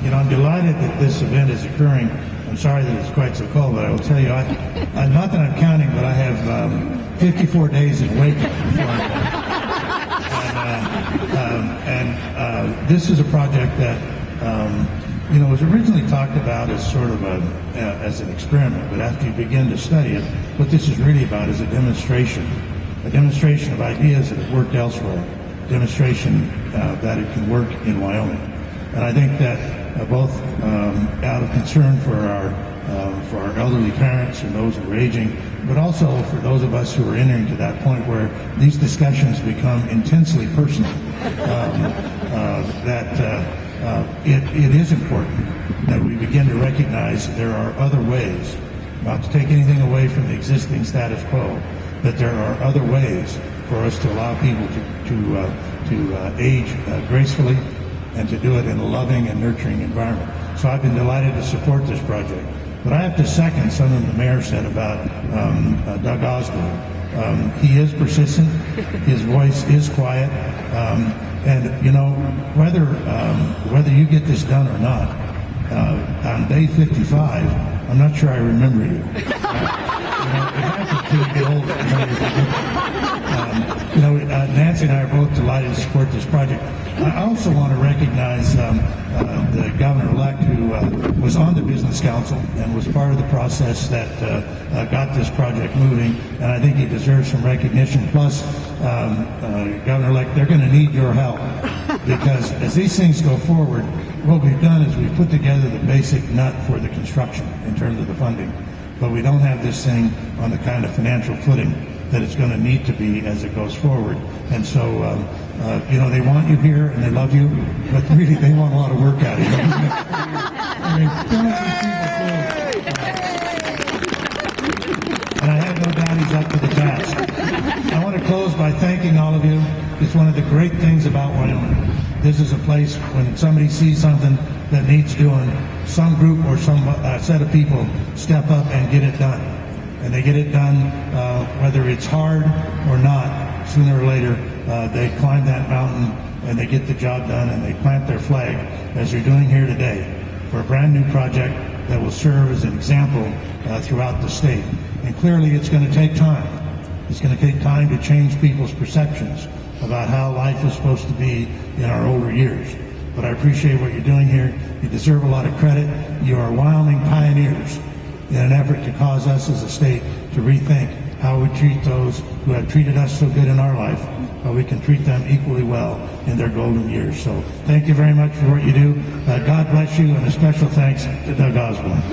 You know, I'm delighted that this event is occurring. I'm sorry that it's quite so cold, but I will tell you, not that I'm counting, but I have 54 days in Waco before I'm done. This is a project that, you know, was originally talked about as sort of as an experiment, but after you begin to study it, what this is really about is a demonstration of ideas that have worked elsewhere, demonstration that it can work in Wyoming. And I think that both out of concern for our elderly parents and those who are aging, but also for those of us who are entering to that point where these discussions become intensely personal, it is important that we begin to recognize that there are other ways, not to take anything away from the existing status quo, that there are other ways for us to allow people to age gracefully and to do it in a loving and nurturing environment. So I've been delighted to support this project. But I have to second something the mayor said about Doug Osborne. He is persistent, his voice is quiet, and you know, whether you get this done or not, on day 55, I'm not sure I remember you. Nancy and I are both delighted to support this project. I also want to recognize the governor-elect who was on the Business Council and was part of the process that got this project moving, and I think he deserves some recognition. Plus, Governor-elect, they're going to need your help, because as these things go forward, what we've done is we've put together the basic nut for the construction in terms of the funding, but we don't have this thing on the kind of financial footing that it's going to need to be as it goes forward. And so, you know, they want you here and they love you, but really they want a lot of work out of you. And I have no doubt he's up to the task. I want to close by thanking all of you. It's one of the great things about Wyoming. This is a place when somebody sees something that needs doing, some group or some set of people step up and get it done. And they get it done, whether it's hard or not. Sooner or later, they climb that mountain and they get the job done and they plant their flag, as you're doing here today, for a brand new project that will serve as an example throughout the state. And clearly it's going to take time. It's going to take time to change people's perceptions about how life is supposed to be in our older years. But I appreciate what you're doing here. You deserve a lot of credit. You are Wyoming pioneers in an effort to cause us as a state to rethink how we treat those who have treated us so good in our life, how we can treat them equally well in their golden years. So thank you very much for what you do. God bless you, and a special thanks to Doug Osborne.